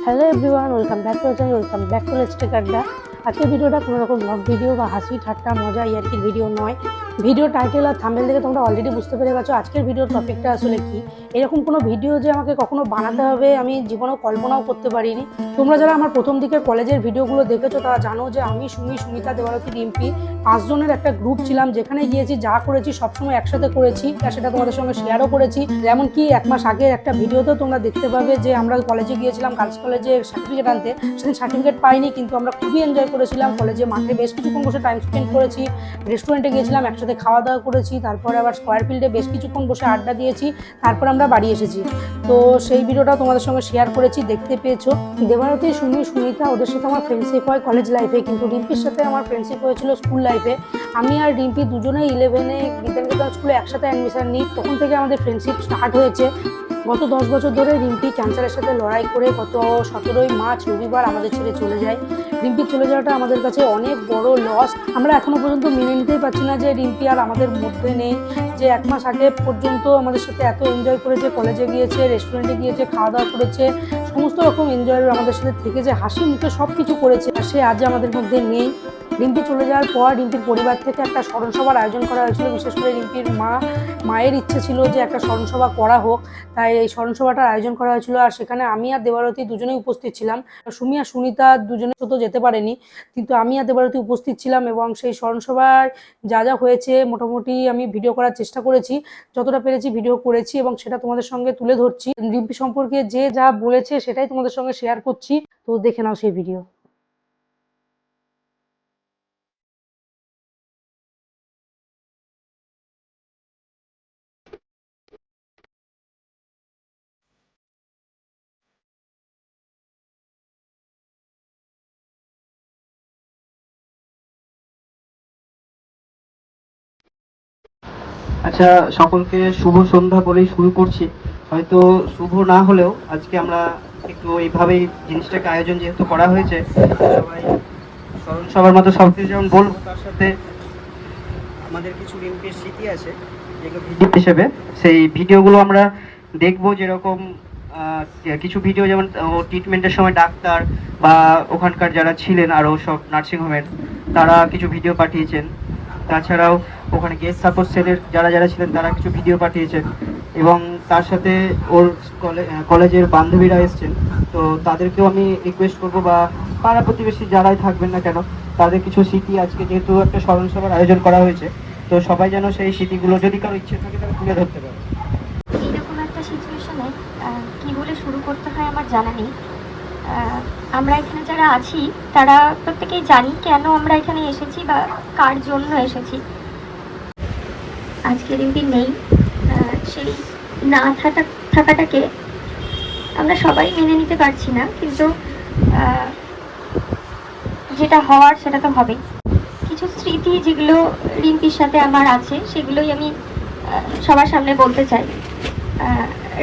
Hello everyone, welcome back to channel, welcome back to let's take adda. আজকের ভিডিওটা কোনো রকম ব্লগ ভিডিও বা হাসি ঠাট্টা মজা ইয়ার্কির ভিডিও নয়। ভিডিও টাইটেল আর থাম্বনেল দেখে তোমরা অলরেডি বুঝতে পেরে গেছো আজকের ভিডিওর টপিকটা আসলে কি। এরকম কোনো ভিডিও যে আমাকে কখনো বানাতে হবে আমি জীবনেও কল্পনাও করতে পারিনি। তোমরা যারা আমার প্রথম দিকের কলেজের ভিডিওগুলো দেখেছো তারা জানো যে আমি, সুমি, সুমিতা, দেবারতী, রিম্পি 5 জনের একটা গ্রুপ ছিলাম, যেখানে গিয়েছি যা করেছি সবসময় একসাথে করেছি, আর সেটা তোমাদের সঙ্গে শেয়ারও করেছি। যেমন কি 1 মাস আগের একটা ভিডিওতেও তোমরা দেখতে পাবে যে আমরা কলেজে গিয়েছিলাম, গার্লস কলেজে সার্টিফিকেট আনতে। সেদিন সার্টিফিকেট পাইনি, কিন্তু আমরা খুবই এনজয় করেছিলাম। কলেজে মাঠে বেশ কিছুক্ষণ বসে টাইম স্পেন্ড করেছি, রেস্টুরেন্টে গিয়েছিলাম, একসাথে খাওয়া দাওয়া করেছি, তারপরে আবার স্কোয়ার ফিল্ডে বেশ কিছুক্ষণ বসে আড্ডা দিয়েছি, তারপর আমরা বাড়ি এসেছি। তো সেই ভিডিওটা তোমাদের সঙ্গে শেয়ার করেছি, দেখতে পেয়েছো। দেবারতী, সুমি, সুমিতা ওদের সাথে আমার ফ্রেন্ডশিপ হয় কলেজ লাইফে, কিন্তু রিম্পির সাথে আমার ফ্রেন্ডশিপ হয়েছিল স্কুল লাইফে। আমি আর রিম্পি দুজনেই 11-এ বিদ্যানিকেতন স্কুলে একসাথে অ্যাডমিশন নিই, তখন থেকে আমাদের ফ্রেন্ডশিপ স্টার্ট হয়েছে। গত 10 বছর ধরে রিম্পি ক্যান্সারের সাথে লড়াই করে গত 17ই মার্চ রবিবার আমাদের ছেড়ে চলে যায়। রিম্পি চলে যাওয়াটা আমাদের কাছে অনেক বড় লস। আমরা এখনো পর্যন্ত মেনে নিতেই পারছি না যে রিম্পি আর আমাদের মধ্যে নেই। যে 1 মাস আগে পর্যন্ত আমাদের সাথে এত এনজয় করেছে, কলেজে গিয়েছে, রেস্টুরেন্টে গিয়েছে, খাওয়া দাওয়া করেছে, সমস্ত রকম এনজয় আমাদের সাথে থেকে যে হাসি মুখে সব কিছু করেছে, সে আজ আমাদের মধ্যে নেই। রিম্পি চলে যাওয়ার পর রিম্পির পরিবার থেকে একটা স্মরণসভার আয়োজন করা হয়েছিল। বিশেষ করে রিম্পির মায়ের ইচ্ছে ছিল যে একটা স্মরণসভা করা হোক, তাই এই স্মরণসভাটার আয়োজন করা হয়েছিল। আর সেখানে আমি আর দেবারতী দুজনেই উপস্থিত ছিলাম। সুমি আর সুনিতা দুজনে তো যেতে পারেনি, কিন্তু আমি আর দেবারতী উপস্থিত ছিলাম। এবং সেই স্মরণসভায় যা যা হয়েছে মোটামুটি আমি ভিডিও করার চেষ্টা করেছি, যতটা পেরেছি ভিডিও করেছি, এবং সেটা তোমাদের সঙ্গে তুলে ধরছি। রিম্পি সম্পর্কে যে যা বলেছে সেটাই তোমাদের সঙ্গে শেয়ার করছি, তো দেখে নাও সেই ভিডিও। আচ্ছা, সকলকে শুভ সন্ধ্যা বলেই শুরু করছি। হয়তো শুভ না হলেও আজকে আমরা একটু এইভাবেই জিনিসটাকে আয়োজন যেহেতু করা হয়েছে, সবাই স্মরণ সবার মতো সবকিছু যেমন বলবো, তার সাথে আমাদের কিছু রিম্পির স্মৃতি আছে যেগুলো ভিডিও হিসেবে, সেই ভিডিওগুলো আমরা দেখবো। যেরকম কিছু ভিডিও যেমন ট্রিটমেন্টের সময় ডাক্তার বা ওখানকার যারা ছিলেন আরও সব নার্সিংহোমের, তারা কিছু ভিডিও পাঠিয়েছেন। তাছাড়াও ওখানে গেস্ট সাপোর্ট সেলের যারা যারা ছিলেন তারা কিছু ভিডিও পাঠিয়েছেন, এবং তার সাথে ওর কলেজের বান্ধবীরা এসছেন। তো তাদেরকেও আমি রিকোয়েস্ট করবো, বা পাড়া প্রতিবেশী যারাই থাকবেন না কেন, তাদের কিছু স্মৃতি, আজকে যেহেতু একটা স্মরণ সভার আয়োজন করা হয়েছে, তো সবাই যেন সেই স্মৃতিগুলো যদি কারো ইচ্ছে থাকে তারা তুলে ধরতে পারে। এইরকম একটা সিচুয়েশনে কি বলে শুরু করতে হয় আমার জানা নেই। আমরা এখানে যারা আছি তারা প্রত্যেকেই জানি কেন আমরা এখানে এসেছি বা কার জন্য এসেছি। আজকে রিম্পি নেই, সেই না থাকাটাকে আমরা সবাই মেনে নিতে পারছি না, কিন্তু যেটা হওয়ার সেটা তো হবেই। কিছু স্মৃতি যেগুলো রিম্পির সাথে আমার আছে সেগুলোই আমি সবার সামনে বলতে চাই।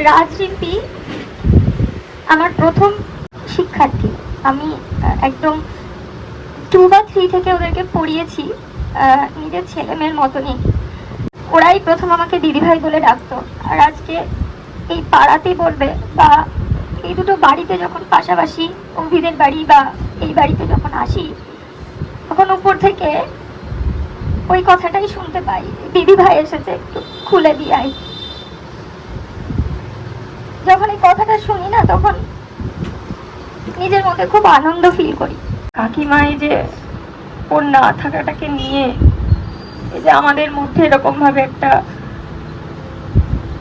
রাজ রিম্পি আমার প্রথম শিক্ষার্থী। আমি একদম 2 বা 3 থেকে ওদেরকে পড়িয়েছি নিজের ছেলে মেয়ের মতনই। ওরাই প্রথম আমাকে দিদিভাই বলে ডাকতো। আর আজকে এই পাড়াতেই বলবে বা এই দুটো বাড়িতে যখন পাশাপাশি অভিদের বাড়ি বা এই বাড়িতে যখন আসি, তখন উপর থেকে ওই কথাটাই শুনতে পাই, দিদিভাই এসেছে, একটু খুলে দিয়াই। যখন এই কথাটা শুনি না, তখন নিজের মধ্যে খুব আনন্দ ফিল করি। কাকিমাই যে ওর না থাকাটাকে নিয়ে এই যে আমাদের মধ্যে এরকম ভাবে একটা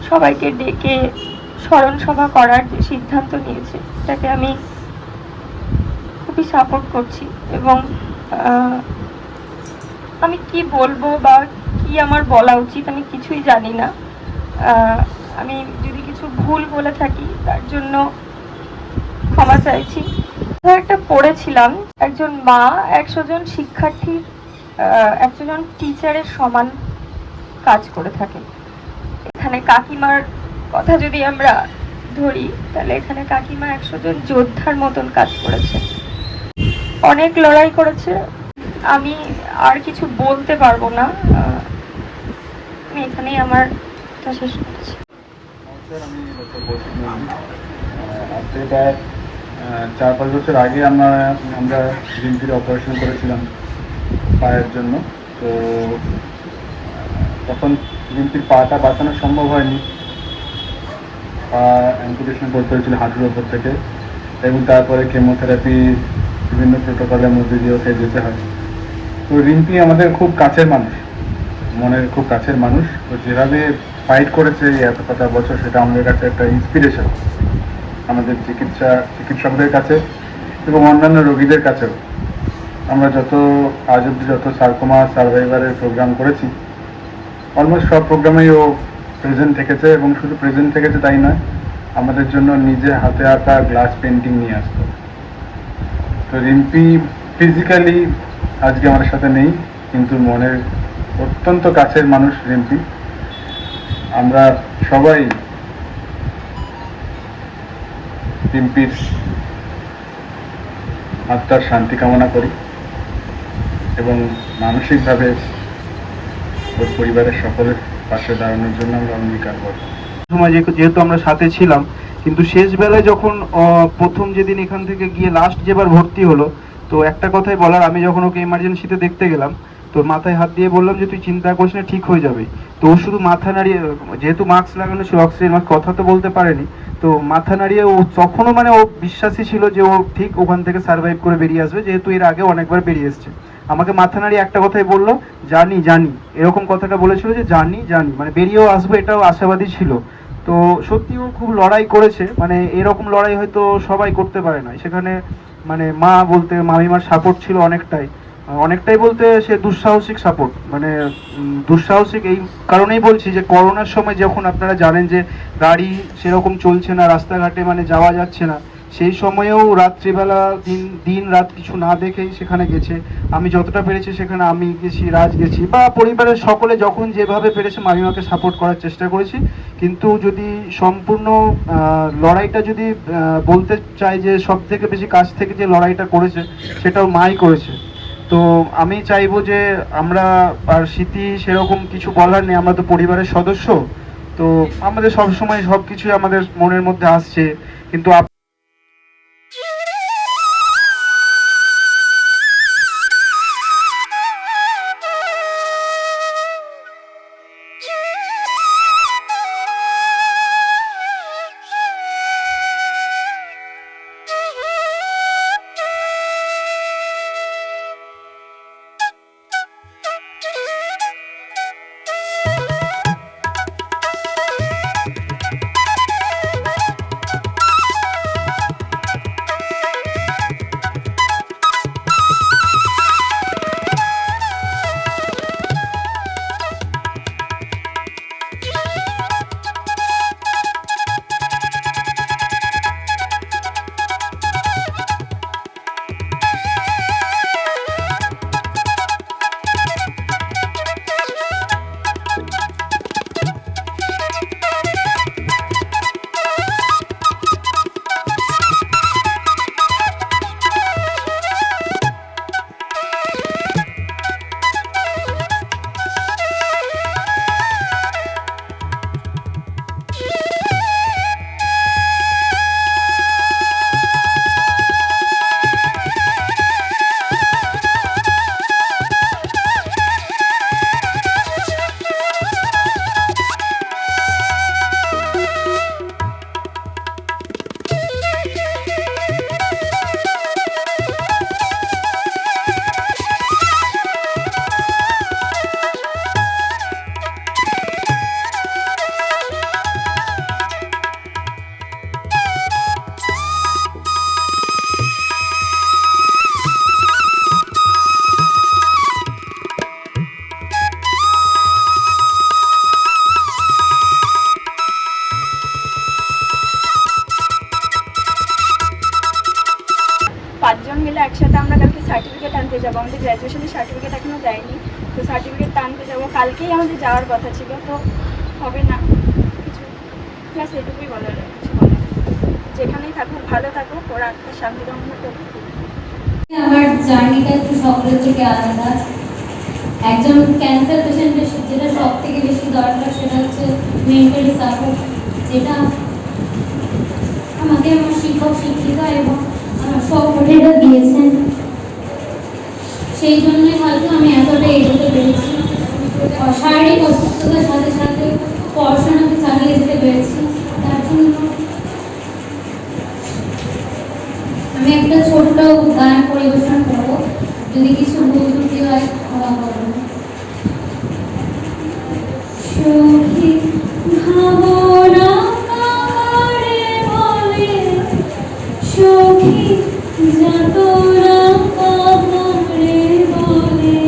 সবাইকে ডেকে স্মরণ সভা করার যে সিদ্ধান্ত নিয়েছে, এটাকে আমি খুবই সাপোর্ট করছি। এবং আমি কি বলবো বা কি আমার বলা উচিত আমি কিছুই জানি না। আমি যদি কিছু ভুল বলে থাকি তার জন্য ক্ষমা চাইছি। একটা পড়েছিলাম, একজন মা 100 জন শিক্ষার্থীর 100 জন টিচারের সমান কাজ করে থাকে। এখানে কাকিমার কথা যদি আমরা ধরি, তাহলে এখানে কাকিমা 100 জন যোদ্ধার মতন কাজ করেছে, অনেক লড়াই করেছে। আমি আর কিছু বলতে পারবো না, আমি এখানেই আমার কথা শেষ করছি। 4-5 বছর আগে আমরা রিম্পির অপারেশন করেছিলাম পায়ের জন্য। তো তখন রিম্পির পাটা বাঁচানো সম্ভব হয়নি, পা অ্যাম্পুটেশন করতে হয়েছিল হাঁটুর ওপর থেকে, এবং তারপরে কেমোথেরাপি বিভিন্ন প্রোটোকলের মধ্যে দিয়ে ওকে যেতে হয়। তো রিম্পি আমাদের খুব কাছের মানুষ, মনের খুব কাছের মানুষ। তো যেভাবে ফাইট করেছে এতটা বছর, সেটা আমাদের কাছে একটা ইন্সপিরেশন, আমাদের চিকিৎসকদের কাছে এবং অন্যান্য রোগীদের কাছেও। আমরা আজ অব্দি যত সার্কোমা সার্ভাইভারের প্রোগ্রাম করেছি, অলমোস্ট সব প্রোগ্রামেই ও প্রেজেন্ট থেকেছে, এবং শুধু প্রেজেন্ট থেকেছে তাই নয়, আমাদের জন্য নিজে হাতে আঁকা গ্লাস পেন্টিং নিয়ে আসতো। তো রিম্পি ফিজিক্যালি আজকে আমাদের সাথে নেই, কিন্তু মনের অত্যন্ত কাছের মানুষ রিম্পি। আমরা সবাই রিম্পির আত্মার শান্তি কামনা করি এবং মানসিকভাবে ওর পরিবারের সকলের পাশে দাঁড়ানোর জন্য আমরা অঙ্গীকার করব। সময় যেহেতু আমরা সাথে ছিলাম, কিন্তু শেষ বেলায় যখন প্রথম যেদিন এখান থেকে গিয়ে লাস্ট যেবার ভর্তি হলো, তো একটা কথাই বলার, আমি যখন ওকে এমার্জেন্সিতে দেখতে গেলাম, তোর মাথায় হাত দিয়ে বললাম যে তুই চিন্তা করিস না, ঠিক হয়ে যাবে। তো ও শুধু মাথা নাড়িয়ে, যেহেতু মাস্ক লাগানো ছিল, অক্সিজেন মাস্ক, কথা তো বলতে পারেনি, তো মাথা নাড়িয়ে ও তখনও মানে ও বিশ্বাসী ছিল যে ও ঠিক ওখান থেকে সার্ভাইভ করে বেরিয়ে আসবে, যেহেতু এর আগে অনেকবার বেরিয়ে এসছে। আমাকে মাথা নাড়িয়ে একটা কথাই বললো, জানি জানি, এরকম কথাটা বলেছিল যে জানি জানি, মানে বেরিয়েও আসবে, এটাও আশাবাদী ছিল। তো সত্যিও খুব লড়াই করেছে, মানে এরকম লড়াই হয়তো সবাই করতে পারে না। সেখানে মানে মা বলতে মামিমার সাপোর্ট ছিল অনেকটাই বলতে সে দুঃসাহসিক সাপোর্ট, মানে দুঃসাহসিক এই কারণেই বলছি যে করোনার সময় যখন আপনারা জানেন যে গাড়ি সেরকম চলছে না, রাস্তাঘাটে মানে যাওয়া যাচ্ছে না, সেই সময়েও রাত্রিবেলা দিন রাত কিছু না দেখেই সেখানে গেছে। আমি যতটা পেরেছি সেখানে আমি গেছি, রাজ গেছি, বা পরিবারের সকলে যখন যেভাবে পেরেছে মামিমাকে সাপোর্ট করার চেষ্টা করেছি। কিন্তু যদি সম্পূর্ণ লড়াইটা যদি বলতে চাই যে সব থেকে বেশি কাছ থেকে যে লড়াইটা করেছে, সেটাও মাই করেছে। তো আমি চাইবো যে আমরা, আর স্মৃতি সেরকম কিছু বলার নেই, আমরা তো পরিবারের সদস্য, তো আমাদের সবসময় সব কিছুই আমাদের মনের মধ্যে আসছে। কিন্তু পাঁচজন মিলে একসাথে আমরা কালকে সার্টিফিকেট আনতে যাবো, আমাদের গ্র্যাজুয়েশনের সার্টিফিকেট এখনো দেয়নি, তো সার্টিফিকেট আনতে যাবো, কালকেই আমাদের যাওয়ার কথা ছিল, তো হবে না কিছু, ব্যাস এটুকুই বলার, কিছু বলার, যেখানেই থাকুক ভালো থাকুক, ওরা একটা শান্তি কামনা করুক। আমার জার্নিটা একটু সকলের থেকে আলাদা। একজন ক্যান্সার পেশেন্টের যেটা সব থেকে বেশি দরকার সেটা হচ্ছে মেন্টালি সাপোর্ট, যেটা আমাকে আমার শিক্ষক শিক্ষিকা এবং সফলতা দিয়েছেন, সেই জন্যই হয়তো আমি এতটা এগোতে পেরেছি। শারীরিক অসুস্থতার সাথে সাথে পড়াশোনাকে চালিয়ে যেতে পেরেছি। তার জন্য আমি একটা ছোট্ট গান পরিবেশন করবো, যদি কিছু ভুল ত্রুটি হয় ক্ষমা করবেন। সখী ভাবনা কারে বলে, সখী যাতনা কারে বলে,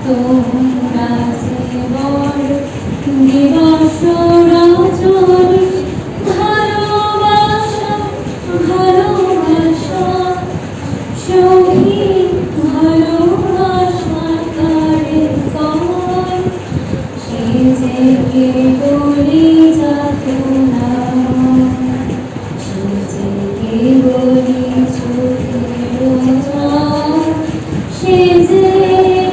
তোমরা যে বড় দিবস রজনী, ভালোবাসা ভালোবাসা, সখী ভালোবাসা কারে কয়, সে যে কে বলি যাতনা, সে যে কে বলি চোখের জল, সে যে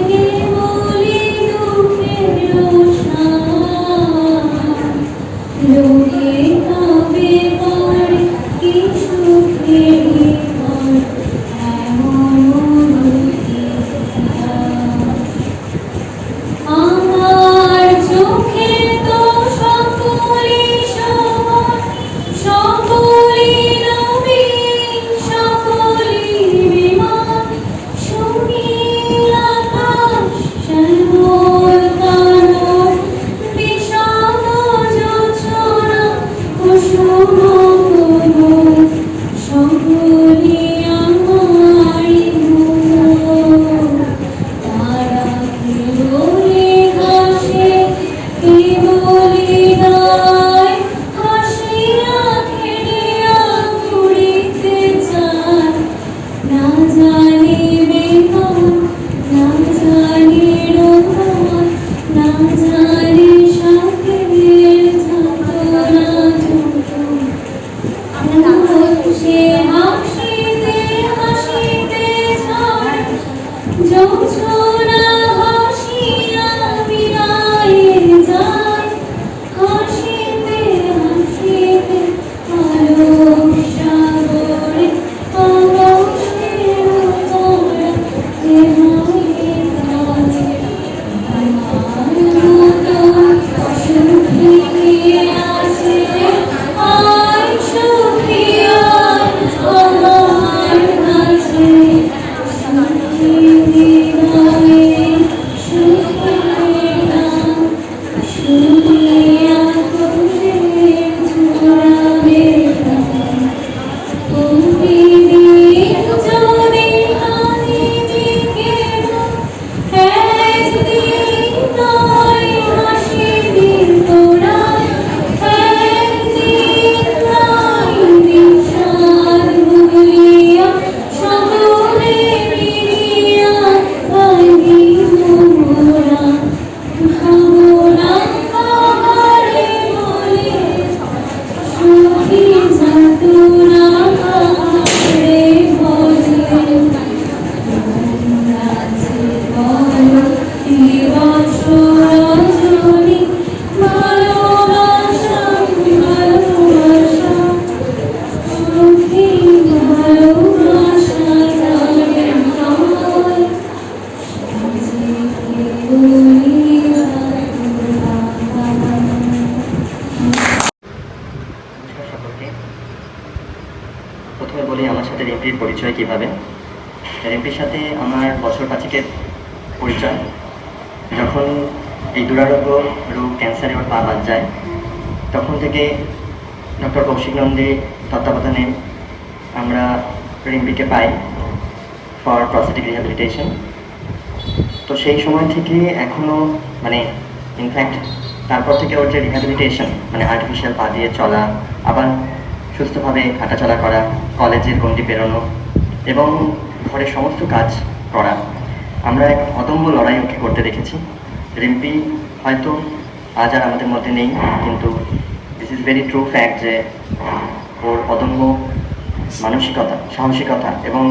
কে বলি দুঃখের সার, লোকে তবে করে কি সুখের ঘর, এমন আমার চোখে তো সকলি সমান, সকলি নবীন, সকলি বিমান, সুনীল আকাশ শ্যামল কানন, বিষাদ যোছনা কুসুম কোমল, সকলি আমারি মন। তারা কি বলে হাসে, কি বলে গায়, হাসিয়া খেলিয়া ঘুরিতে চায়, না জানি বেকার, না জানি রোগার, না জানি সাথের যাতনা যন্ত্রণা। সে হাসিতে হাসিতে ঝড়, যোছনা হাসিয়া বিদায় যায়, হাসিতে হাসিতে আলোক সাগরে আকাশের তারা যে হারিয়ে যায়। আমার মতো সুখী কে আছে, আয় সুখী আয় আমার কাছে, সুখী হৃদয়ে সুখী নাম, শুনিয়া তোদের জোড়াবে প্রাণ। প্রতিদিন যদি আমি বিকেল, একদিন নয় হাসিবি তোরা, একদিন নয় বিষাদ ভুলিয়া সকলে মিলিয়া কাঁদিব মোরা। ভাবনা কারে বলে, সখী যাতনা কারে বলে, তোমরা যে বড় দিবস রজনী, ভালোবাসা ভালোবাসা, সখী ভালোবাসা কারে কয়, সে যে কে বলি যাতনা। নমস্কার সকলকে। প্রথমে বলি আমার সাথে রিম্পির পরিচয় কিভাবে। রিম্পির সাথে আমার বছর 5 পরিচয়। যখন এই দুরারোগ্য রোগ ক্যান্সারে ওর পা বাদ যায়, তখন থেকে ডক্টর কৌশিক নন্দীর তত্ত্বাবধানে আমরা রিম্পিকে পাই ফর প্রস্থেটিক রিহ্যাবিলিটেশন। তো সেই সময় থেকে এখনও মানে ইনফ্যাক্ট তারপর থেকে ওর যে রিহ্যাবিলিটেশন, মানে আর্টিফিশিয়াল পা দিয়ে চলা, আবার সুস্থভাবে হাঁটাচলা করা, কলেজের গণ্ডি পেরোনো এবং ঘরের সমস্ত কাজ করা, আমরা এক অদম্য লড়াই ওকে করতে দেখেছি। রিম্পি হয়তো আজ আর আমাদের মধ্যে নেই, কিন্তু this is very true fact যে ওর অদম্য মানসিকতা, সাহসিকতা এবং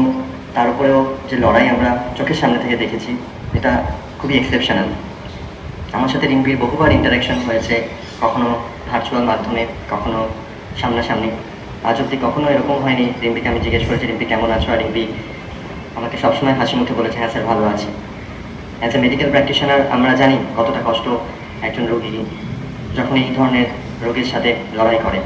তার উপরেও যে লড়াই আমরা চোখের সামনে থেকে দেখেছি, এটা খুবই এক্সেপশনাল। আমার সাথে রিম্পির বহুবার ইন্টারাকশন হয়েছে, কখনো ভার্চুয়াল মাধ্যমে, কখনো সামনাসামনি। আজ অব্দি কখনো এরকম হয়নি রিম্পিকে আমি জিজ্ঞেস করেছি রিম্পি কেমন আছো, আর রিম্পি আমাকে সবসময় হাসি মুখে বলেছে হ্যাঁ স্যার ভালো আছি। অ্যাজ এ মেডিকেল প্র্যাকটিশনার আমরা জানি কতটা কষ্ট একজন রোগী যখন এই ধরনের রোগীর সাথে লড়াই করে।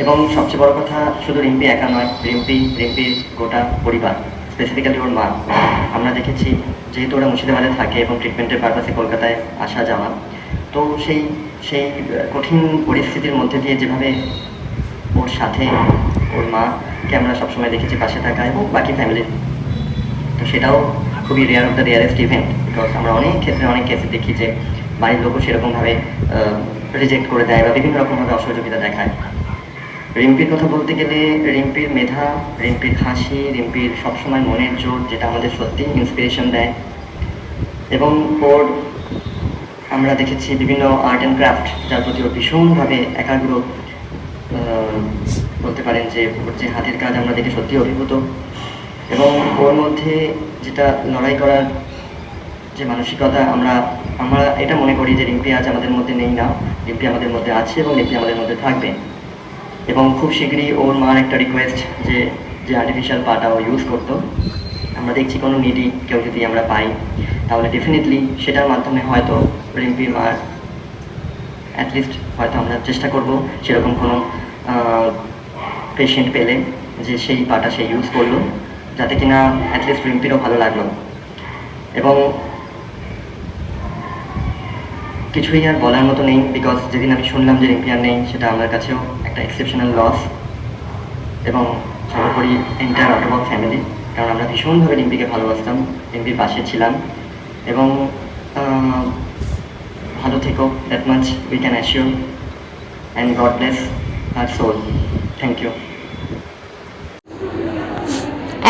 এবং সবচেয়ে বড় কথা, শুধু রিম্পি একা নয়, রিম্পির গোটা পরিবার, স্পেসিফিক্যালি ওর মা। আমরা দেখেছি যেহেতু ওরা মুর্শিদাবাদে থাকে এবং ট্রিটমেন্টের পারপাসে কলকাতায় আসা যাওয়া, তো সেই সেই কঠিন পরিস্থিতির মধ্যে দিয়ে যেভাবে ওর সাথে ওর মাকে আমরা সবসময় দেখেছি পাশে থাকা এবং বাকি ফ্যামিলির, তো সেটাও খুবই rare of the rarest event. Because আমরা অনেক ক্ষেত্রে অনেক কেসে দেখি যে বাড়ির লোকও সেরকমভাবে রিজেক্ট করে দেয় বা বিভিন্ন রকমভাবে অসহযোগিতা দেখায়। রিম্পির কথা বলতে গেলে রিম্পির মেধা, রিম্পির হাসি, রিম্পির সবসময় মনের জোর, যেটা আমাদের সত্যি ইন্সপিরেশন দেয়। এবং ওর আমরা দেখেছি বিভিন্ন আর্ট অ্যান্ড ক্রাফট, যার প্রতি ওর ভীষণভাবে একাগ্র, বলতে পারেন যে ওর যে হাতের কাজ আমরা দেখে সত্যি অভিভূত। এবং ওর মধ্যে যেটা লড়াই করার যে মানসিকতা, আমরা এটা মনে করি যে রিম্পি আজ আমাদের মধ্যে নেই না, রিম্পি আমাদের মধ্যে আছে এবং রিম্পি আমাদের মধ্যে থাকবে। এবং খুব শীঘ্রই ওর মার একটা রিকোয়েস্ট যে আর্টিফিশিয়াল পাটা ও ইউজ করতো। আমরা দেখছি কোনো নিডি কেউ যদি আমরা পাই তাহলে ডেফিনেটলি সেটার মাধ্যমে হয়তো রিম্পির মার অ্যাটলিস্ট হয়তো আমরা চেষ্টা করব সেরকম কোনো পেশেন্ট পেলে যে সেই পাটা সে ইউজ করলো, যাতে কিনা অ্যাটলিস্ট রিম্পিরও ভালো লাগলো। এবং কিছুই আর বলার মতো নেই, বিকজ যেদিন আমি শুনলাম যে রিম্পি আর নেই, সেটা আমার কাছেও একটা এক্সেপশনাল লস। এবং সর্বোপরি এন্টায়ার অটোবক ফ্যামিলি, কারণ আমরা ভীষণভাবে রিম্পিকে ভালোবাসতাম, রিম্পির পাশে ছিলাম। এবং ভালো থেকো, that much we can assure, and God bless our soul. Thank you.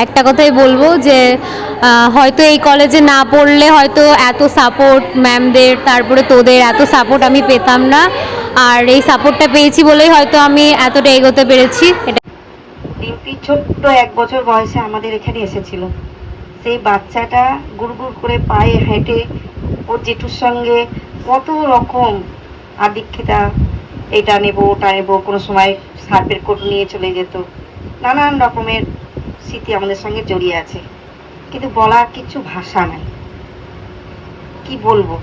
একটা কথাই বলবো যে হয়তো এই কলেজে না পড়লে হয়তো এত সাপোর্ট ম্যামদের, তারপরে তোদের এত সাপোর্ট আমি পেতাম না। আর এই সাপোর্টটা পেয়েছি বলেই হয়তো আমি এতটা এগোতে পেরেছি। এটা রিম্পি ছোট্ট 1 বছর বয়সে আমাদের এখানে এসেছিল। সেই বাচ্চাটা গুড়গুড় করে পায়ে হেঁটে ওর জেঠুর সঙ্গে কত রকম আদিক্ষেতা, এটা নেবো ওটা নেবো, কোনো সময় সার্পের কোট নিয়ে চলে যেত। নানান রকমের স্মৃতি আমাদের সঙ্গে জড়িয়ে আছে, কিন্তু বলার কিছু ভাষা নাই। কি বলবো,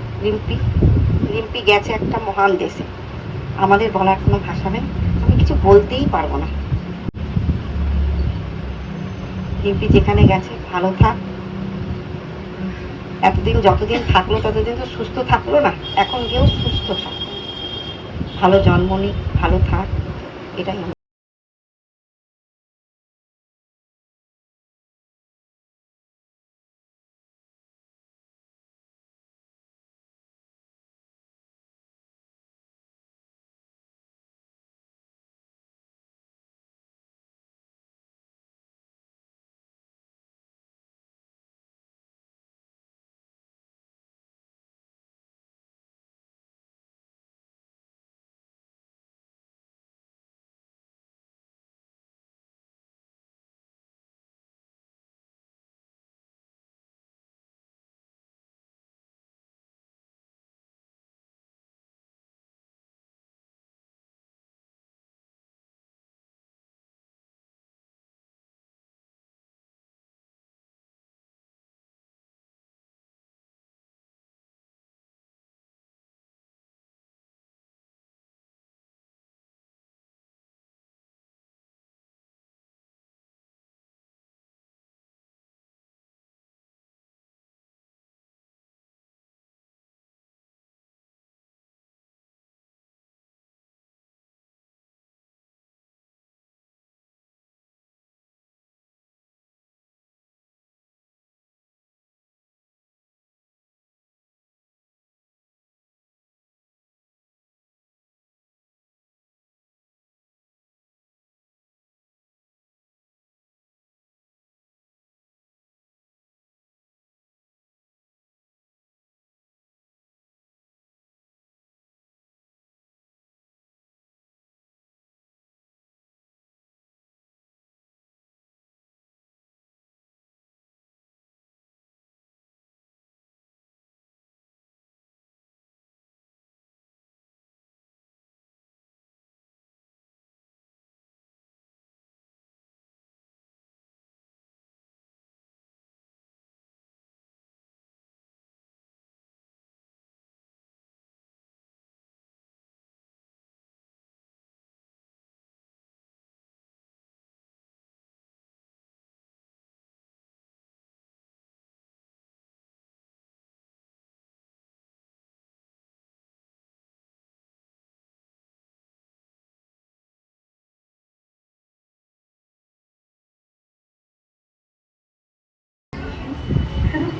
রিম্পি গেছে একটা মহান দেশে, আমাদের বলার কোনো ভাষা নেই, আমি কিছু বলতেই পারবো না। রিম্পি যেখানে গেছে ভালো থাক, এতদিন যতদিন থাকলো ততদিন তো সুস্থ থাকলো না, এখন গিয়েও সুস্থ থাক, ভালো জন্ম নিক, ভালো থাক, এটাই।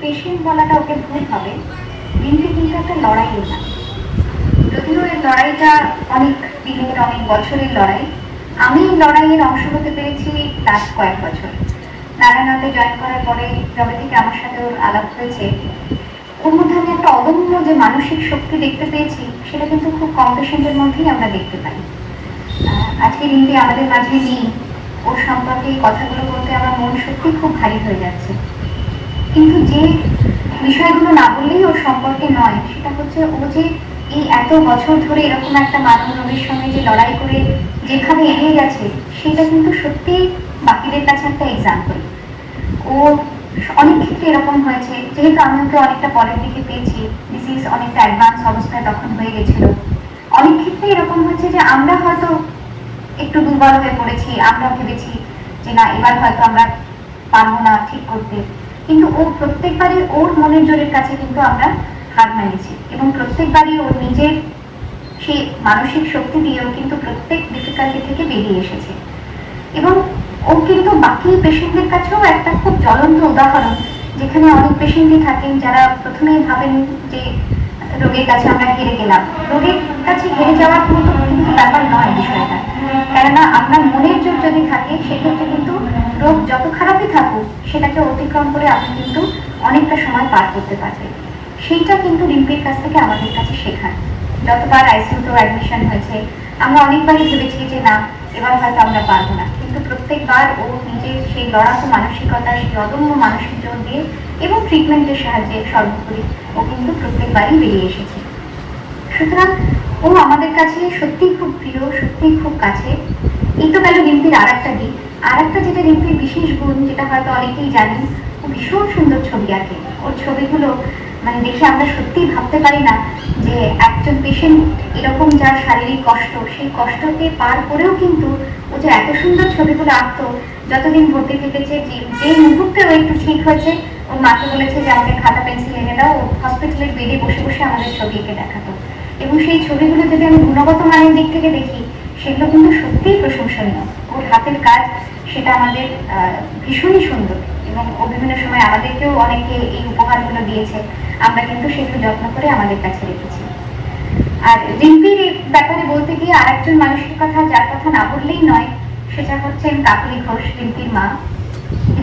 পেশেন্ট বলাটা ওকে ভুল হবে। রিম্পি কিন্তু একটা লড়াইয়ের না, যদিও এই লড়াইটা অনেক দিনের অনেক বছরের লড়াই। আমি এই লড়াইয়ের অংশ হতে পেরেছি লাস্ট কয়েক বছর। নারায়ণাতে জয়েন করার পরে যবে থেকে আমার সাথে ওর আলাপ হয়েছে, ওর মধ্যে আমি একটা অদম্য যে মানসিক শক্তি দেখতে পেয়েছি, সেটা কিন্তু খুব কম পেশেন্টের মধ্যেই আমরা দেখতে পাই। আজকে রিম্পি আমাদের মাঝে নেই, ওর সম্পর্কে এই কথাগুলো বলতে আমার মন সত্যি খুব ভারী হয়ে যাচ্ছে। কিন্তু যে বিষয়গুলো না বললেই ওর সম্পর্কে নয়, সেটা হচ্ছে ও যে এই এত বছর ধরে এরকম একটা মানব রোগীর সঙ্গে যে লড়াই করে যেখানে এগিয়ে গেছে, সেটা কিন্তু সত্যি বাকিদের কাছে একটা এক্সাম্পল। ও অনেক ক্ষেত্রে এরকম হয়েছে, যেহেতু আমি ওকে অনেকটা পরের দিকে পেয়েছি, ডিজিজ অনেকটা অ্যাডভান্স অবস্থায় তখন হয়ে গেছিল। অনেক ক্ষেত্রে এরকম হয়েছে যে আমরা হয়তো একটু দুর্বল হয়ে পড়েছি, আমরা ভেবেছি যে না এবার হয়তো আমরা পারবো না ঠিক করতে, কিন্তু ও প্রত্যেকবারই ওর মনের জোরের কাছে কিন্তু আমরা হার মানিয়েছি, এবং প্রত্যেকবারই ওর নিজের সেই মানসিক শক্তি দিয়েও কিন্তু প্রত্যেক ডিফিকাল্টি থেকে বেরিয়ে এসেছে। এবং ও কিন্তু বাকি পেশেন্টদের কাছেও একটা খুব জ্বলন্ত উদাহরণ, যেখানে অনেক পেশেন্টই থাকেন যারা প্রথমেই ভাবেন যে রোগীর কাছে আমরা হেরে গেলাম। রোগীর কাছে হেরে যাওয়ার মতো কিন্তু ব্যাপার নয় বিষয়টা, কেননা আপনার মনের জোর যদি থাকে, সেক্ষেত্রে কিন্তু রোগ যত খারাপই থাকুক সেটাকে অতিক্রম করে আপনি কিন্তু অনেকটা সময় পার করতে পারবেন। সেইটা কিন্তু রিম্পির কাছ থেকে আমাদের কাছে শেখার। যতবার আইসিইউতেও অ্যাডমিশন হয়েছে, আমরা অনেকবারই ভেবেছি যে না এবার হয়তো আমরা পারবো না, কিন্তু প্রত্যেকবার ও নিজের সেই লড়াকু মানসিকতা, সেই অদম্য মানসিক জোর দিয়ে এবং ট্রিটমেন্টের সাহায্যে সর্বোপরি ও কিন্তু প্রত্যেকবারই বেরিয়ে এসেছে। সুতরাং ও আমাদের কাছে সত্যিই খুব প্রিয়, সত্যিই খুব কাছে। এই তো গেল রিম্পির আর একটা দিক। আর একটা যেটা রিম্পির বিশেষ গুণ, যেটা হয়তো অনেকেই জানেন, ও ভীষণ সুন্দর ছবি আঁকে। ওর ছবিগুলো মানে দেখে আমরা সত্যিই ভাবতে পারি না যে একজন পেশেন্ট এরকম যার শারীরিক কষ্ট, সেই কষ্টকে পার করেও কিন্তু ও যে এত সুন্দর ছবিগুলো আঁকতো। যতদিন ভর্তি থেকেছে, যে মুহূর্তে ও একটু ঠিক হয়েছে, ওর মাকে বলেছে যে আমাকে খাতা পেন্সিল এনে দাও, ও হসপিটালের বেডে বসে বসে আমাদের ছবি এঁকে দেখাতো। এবং সেই ছবিগুলো যদি আমি গুণগত মানের দিক থেকে দেখি, সেগুলো কিন্তু সত্যিই প্রশংসনীয়। ওর হাতের কাজ সেটা আমাদের ভীষণই সুন্দর, এবং ও বিভিন্ন সময় আমাদেরকেও অনেকে এই উপহারগুলো দিয়েছে, আমরা কিন্তু সেগুলো যত্ন করে আমাদের কাছে রেখেছি। আর রিম্পির ব্যাপারে বলতে গিয়ে আর একজন মানুষের কথা, যার কথা না বললেই নয়, সেটা হচ্ছেন কাকলি ঘোষ, রিম্পির মা।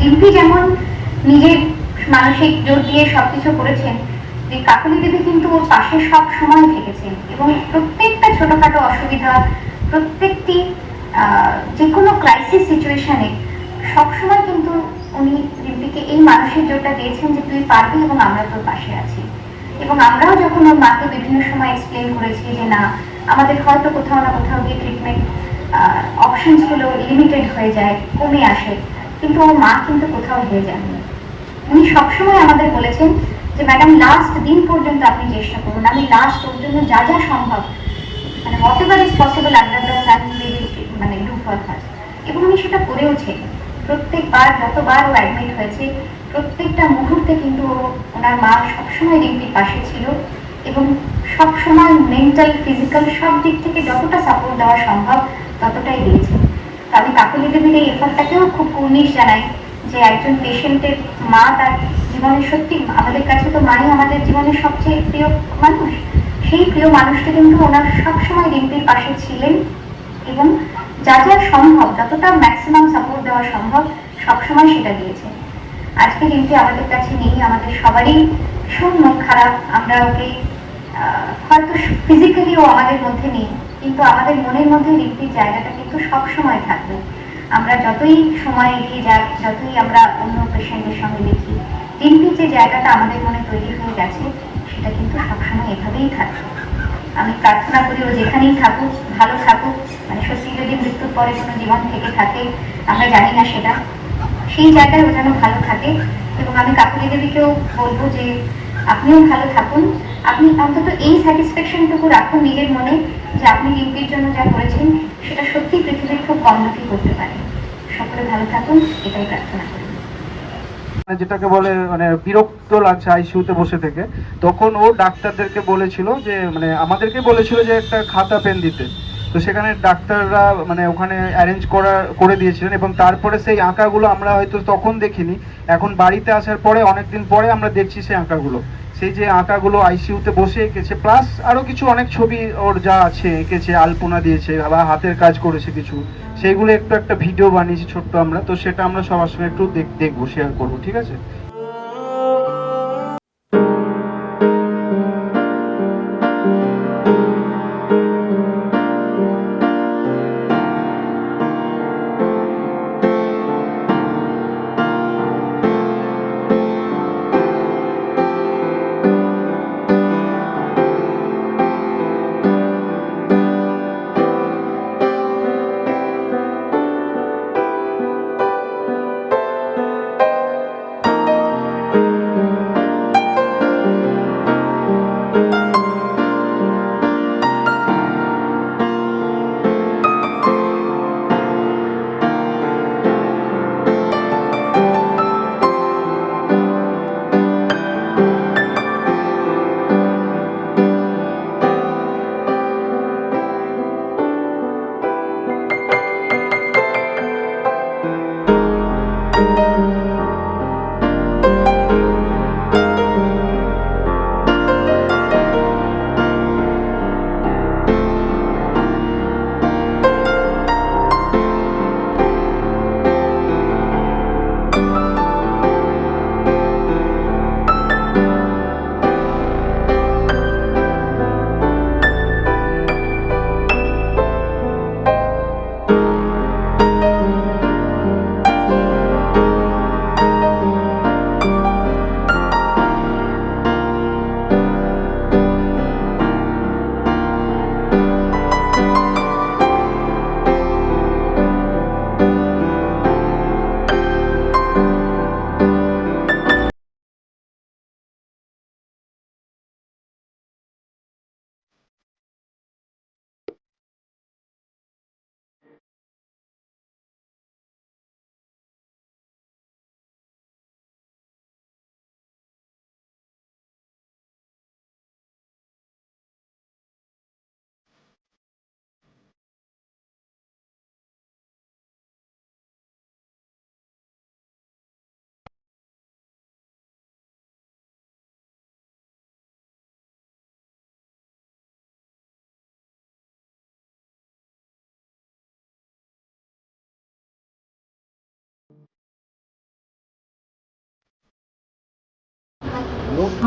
রিম্পি যেমন নিজের মানসিক জোর দিয়ে সবকিছু করেছেন, যে কাকলি দেবী কিন্তু ওর পাশে সব সময় থেকেছেন, এবং প্রত্যেকটা ছোটখাটো অসুবিধা, প্রত্যেকটি যে কোনো ক্রাইসিস সিচুয়েশনে সবসময় কিন্তু উনি রিম্পিকে এই মানসিক জোরটা দিয়েছেন যে তুই পারবি এবং আমরা তোর পাশে আছি। এবং আমরাও যখন ওর মাকে বিভিন্ন সময় এক্সপ্লেন করেছি যে না আমাদের হয়তো কোথাও না কোথাও গিয়ে ট্রিটমেন্ট অপশনসগুলো লিমিটেড হয়ে যায়, কমে আসে, কিন্তু ওর মা কিন্তু কোথাও হয়ে যাননি। উনি সবসময় আমাদের বলেছেন যে ম্যাডাম লাস্ট দিন পর্যন্ত আপনি চেষ্টা করুন, আমি লাস্ট ওর জন্য যা যা সম্ভব, মানে what ever is possible under the sun মানে ডু ফর হার। এবং উনি সেটা করেওছেন। প্রত্যেকবার যতবার ও অ্যাডমিট হয়েছে, প্রত্যেকটা মুহূর্তে কিন্তু ওনার মা সবসময় রিম্পির পাশে ছিল, এবং সবসময় মেন্টাল ফিজিক্যাল সব দিক থেকে যতটা সাপোর্ট দেওয়া সম্ভব ততটাই দিয়েছে। তো আমি কাকলি দেবীর এই এফার্টটাকেও খুব কুর্নিশ জানাই, যে একজন পেশেন্টের মা তার জীবনে, সত্যি আমাদের কাছে তো মাই আমাদের জীবনের সবচেয়ে প্রিয় মানুষ, সেই প্রিয় মানুষটা কিন্তু ওনার সবসময় রিম্পির পাশে ছিলেন, এবং যা যা সম্ভব, যতটা ম্যাক্সিমাম সাপোর্ট দেওয়া সম্ভব সবসময় সেটা দিয়েছে। আজকে রিম্পি আমাদের কাছে নেই, আমাদের সবারই ভীষণ মন খারাপ। আমরা ওকে হয়তো ফিজিক্যালি ও আমাদের মধ্যে নেই, কিন্তু আমাদের মনের মধ্যে রিম্পির জায়গাটা কিন্তু সবসময় থাকবে। আমরা যতই সময় এগিয়ে যাক, যতই আমরা অন্য পেশেন্টের সঙ্গে দেখি, রিম্পির যে জায়গাটা আমাদের মনে তৈরি হয়ে গেছে, সেটা কিন্তু সবসময় এভাবেই থাকবে। আমি প্রার্থনা করি ও যেখানেই থাকুক ভালো থাকুক, মানে সত্যি যদি মৃত্যুর পরে কোনো জীবন থেকে থাকে, আমরা জানি না সেটা, সেই জায়গায় ও যেন ভালো থাকে। এবং আমি কাকলি দেবীকেও বলবো যে আপনিও ভালো থাকুন, আপনি অন্তত এই স্যাটিসফ্যাকশনটুকু রাখুন নিজের মনে যে আপনি রিম্পির জন্য যা করেছেন সেটা সত্যি পৃথিবীর খুব কম লোকই করতে পারে। সকলে ভালো থাকুন, এটাই প্রার্থনা করি। যেটাকে বলে মানে বিরক্ত লাগছে আইসিইউতে বসে থেকে, তখন ও ডাক্তারদেরকে বলেছিল যে মানে আমাদেরকে বলেছিল যে একটা খাতা পেন দিতে, তো সেখানে ডাক্তাররা মানে ওখানে অ্যারেঞ্জ করে দিয়েছিলেন, এবং তারপরে সেই আঁকাগুলো আমরা হয়তো তখন দেখিনি, এখন বাড়িতে আসার পরে অনেকদিন পরে আমরা দেখছি সেই আঁকাগুলো। সেই যে আঁকাগুলো আইসিইউতে বসে এঁকেছে, প্লাস আরও কিছু অনেক ছবি ওর যা আছে এঁকেছে, আলপনা দিয়েছে বা হাতের কাজ করেছে কিছু, সেইগুলো একটু একটা ভিডিও বানিয়েছি ছোট্ট আমরা, তো সেটা আমরা সবার সঙ্গে একটু দেখবো, শেয়ার করবো, ঠিক আছে?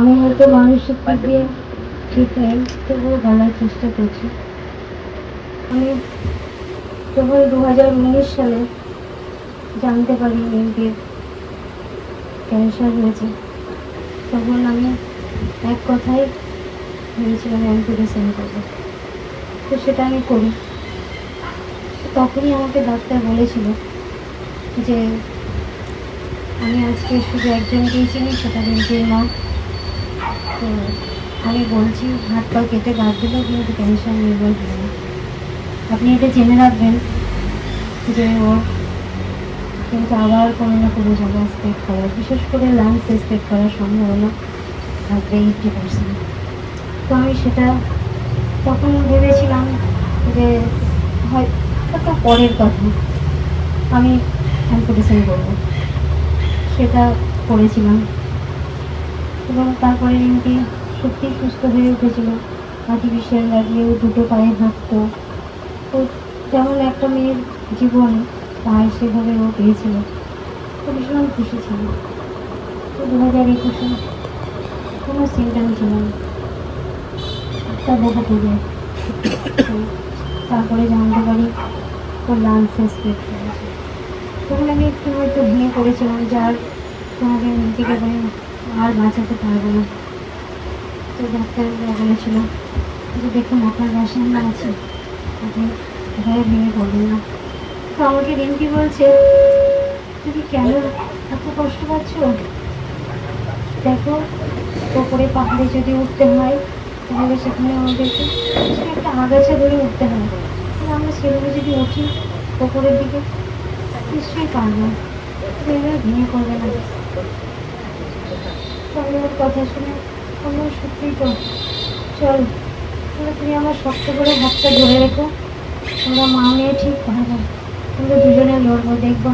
আমি হয়তো মানুষের থেকে ঠিক নেই, তবুও বলার চেষ্টা করছি। আমি যখন 2019 সালে জানতে পারি রিম্পির ক্যান্সার হয়েছে, তখন আমি এক কথায় ভেবেছিলাম অ্যাম্পুটেশন করবো। তো সেটা আমি করি। তখনই আমাকে ডাক্তার বলেছিল যে আমি আজকে শুধু একজনকেই চিনি, সেটা রিম্পির মা। তো আমি বলছি হাত পা কেটে বাদ দিলেও কিন্তু ক্যান্সার নির্ভর হবে না। আপনি এটা জেনে রাখবেন যে ওর কিন্তু আবার কোনো না কোনো জায়গায় স্প্রেড করার, বিশেষ করে লাংসে স্প্রেড করার সম্ভাবনা থাকবে 80%। তো আমি সেটা তখন ভেবেছিলাম যে হয়তো পরের কথা, আমি অ্যাম্পুটেশন করবো, সেটা করেছিলাম। এবং তারপরে রিম্পি সত্যিই সুস্থ হয়ে উঠেছিল, আর্টিফিশিয়াল লাগিয়েও দুটো পায়ে হাঁটতো। তো যেমন একটা মেয়ের জীবন পায় সেভাবে ও পেয়েছিল, তো ভীষণ খুশি ছিল। তো 2021-এ কোনো সিমটম ছিল না, একটা দেখা পড়ে। তারপরে জানতে পারি ওর লাংসে স্প্রেড করেছে। তখন আমি একটু হয়তো ভেঙে পড়েছিলাম যে আর তোমাকে নিজেকে আর বাঁচাতে পারবো না। তো ডাক্তাররা বলেছিল যে দেখুন আপনার বাসিন্দা আছে, আপনি ভয়ে ভেঙে পড়বেন না। তো আমাকে রিম্পি বলছে তুমি কেন এত কষ্ট পাচ্ছ, দেখো ওপরে পাহাড়ে যদি উঠতে হয় তাহলে সেখানে আমাদেরকে একটা আগাছা ধরে উঠতে হয়, আমরা সেভাবে যদি উঠি ওপরের দিকে নিশ্চয়ই পারবো, এবার ভেঙে পড়বে না। আমি ওর কথা শুনে আমরা সত্যিই তো চল, তুমি আমার শক্ত করে হাতটা ধরে রেখো, তোমরা মা মেয়ে ঠিক পারবো, তোমরা দুজনে লড়বো, দেখবো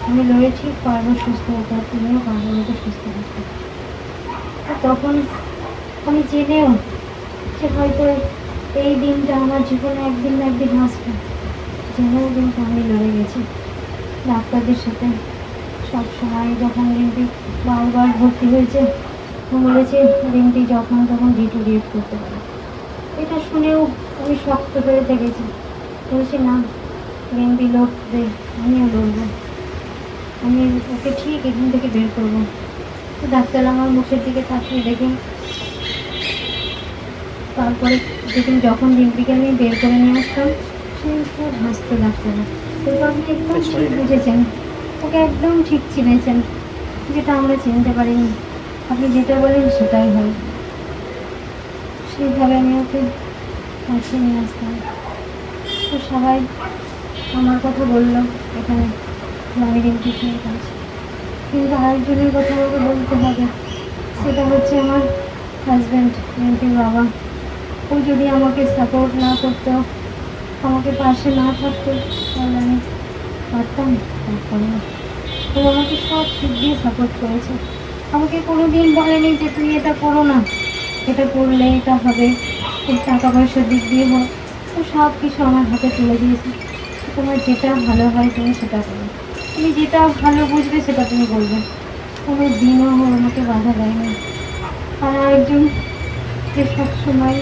আমি লড়ে ঠিক পারবো সুস্থ হতে, আর তুমিও পারবো লোকে সুস্থ হতে। তখন আমি জেনেও যে হয়তো এই দিনটা আমার জীবনে একদিন না একদিন আসবে, জেনেও কিন্তু আমি লড়ে গেছি ডাক্তারদের সাথে। সব সময় যখন রিম্পি বারবার ভর্তি হয়েছে বলেছে রিম্পি যখন তখন ডিএড করতে পারে। এটা শুনেও আমি শক্ত হয়ে থেকেছি, বলছি না রিম্পি লড়বে, আমিও লড়বো, আমি ওকে ঠিক এখান থেকে বের করবো। তো ডাক্তার আমার মুখের দিকে তাকিয়ে দেখে তারপরে দেখুন যখন রিম্পিকে আমি বের করে নিয়ে আসতাম সে খুব হাসতে ডাক্তার। তো আপনি একদম ঠিক বুঝেছেন, ওকে একদম ঠিক চিনেছেন, যেটা আমরা চিনতে পারিনি। আপনি যেটা বলেন সেটাই হয়, সেইভাবে আমি ওকে কাছে নিয়ে আসতাম। তো সবাই আমার কথা বললো এখানে আমি রিম্পি খেয়ে গেছি, কিন্তু আরেকজনের কথা আমাকে বলতে হবে, সেটা হচ্ছে আমার হাজব্যান্ড রিম্পির বাবা। ও যদি আমাকে সাপোর্ট না করতো, আমাকে পাশে না থাকতো, তাহলে আমি পারতাম না। ও আমাকে সব দিক দিয়ে সাপোর্ট করেছে, আমাকে কোনো দিন বলেনি যে তুই এটা করো না, এটা করলে এটা হবে, খুব টাকা পয়সার দিক দিয়ে হোক, তো সব কিছু আমার হাতে তুলে দিয়েছে। তোমার যেটা ভালো হয় তুমি সেটা করো, তুমি যেটা ভালো বুঝবে সেটা তুমি বলবে, কোনো দিনও আমাকে বাধা দেয়নি। আর আরেকজন যে সবসময়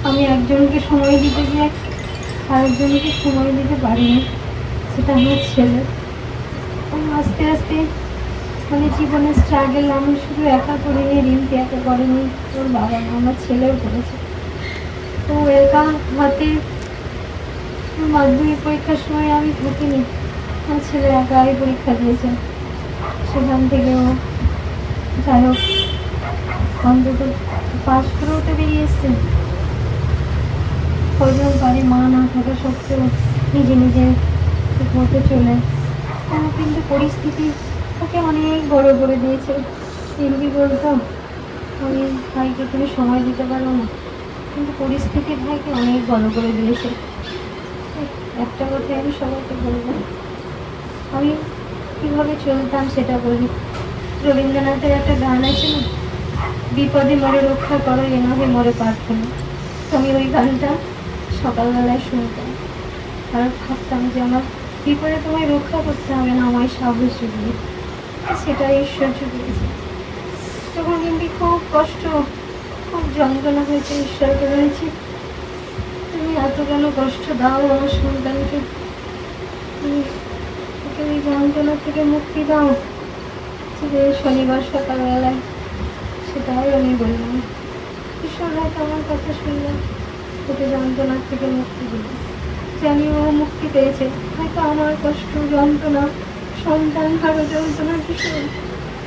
আমি একজনকে সময় দিতে যাই আরেকজনকে সময় দিতে পারিনি, সেটা আমার ছেলে। আস্তে আস্তে মানে জীবনের স্ট্রাগল আমি শুধু একা করিনি, রিম্পি একা করেনি, ওর বাবা মা আমার ছেলেও করেছে। তো একা হাতে মাধ্যমিক পরীক্ষার সময় আমি থাকিনি, আমার ছেলে একাই পরীক্ষা দিয়েছে, সেখান থেকেও যাই হোক অন্তত পাশ করেও তো বেরিয়ে এসছে। কজন পারে মা না থাকা সত্ত্বেও নিজে নিজে মতো চলে, কিন্তু পরিস্থিতি ওকে অনেক বড় করে দিয়েছে। রিম্পি বলতো আমি ভাইকে তুমি সময় দিতে পারো না, কিন্তু পরিস্থিতি ভাইকে অনেক বড় করে দিয়েছে। একটা কথাই আমি সবাইকে বলবো, আমি কীভাবে চলতাম সেটা বলি। রবীন্দ্রনাথের একটা গান আছে না, বিপদে মরে রক্ষা করো এ নহে মরে প্রার্থনা। তো আমি ওই গানটা সকালবেলায় শুনতাম আর ভাবতাম যে আমার বিপদে তোমায় রক্ষা করতে হবে না, আমায় সাহস জুগিয়ে, সেটাই ঈশ্বর জুগিয়েছে। তখন কিন্তু খুব কষ্ট, খুব যন্ত্রণা হয়েছে, ঈশ্বরকে বলেছি তুমি এত কেন কষ্ট দাও আমার সন্তানকে, তুমি ওকে ওই যন্ত্রণা থেকে মুক্তি দাও। যে শনিবার সকালবেলায় সেটাই আমি বললাম, ঈশ্বর হয়তো আমার কথা শুনলাম, ওকে যন্ত্রণার থেকে মুক্তি দিল, জানি ও মুক্তি পেয়েছে। হয়তো আমার কষ্ট যন্ত্রণা সন্তান হারো যন্ত্রণার বিষয়,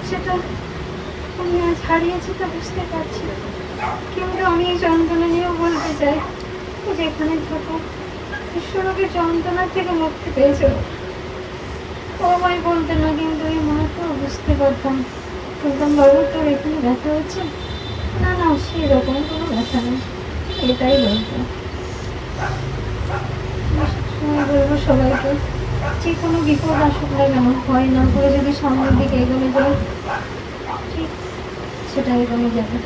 সেটা আমি আজ হারিয়েছি তা বুঝতে পারছি, কিন্তু আমি এই যন্ত্রণা নিয়েও বলতে চাই যেখানে থাকো ঈশ্বর ওকে যন্ত্রণার থেকে মুক্তি পেয়েছে। ও আমায় বলতে না, কিন্তু ওই মাকে বুঝতে পারতাম, বলতাম বাবু তোর এখানে ব্যথা হচ্ছে না, না সেরকম কোনো ব্যথা নেই, এটাই বলতাম। সময় বলবো সবাইকে যে কোনো বিপদ আসুক না কেন ভয় না করে যদি সামনের দিকে এগোনো যায় ঠিক সেটা এগোনো যাবে।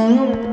Mm-hmm.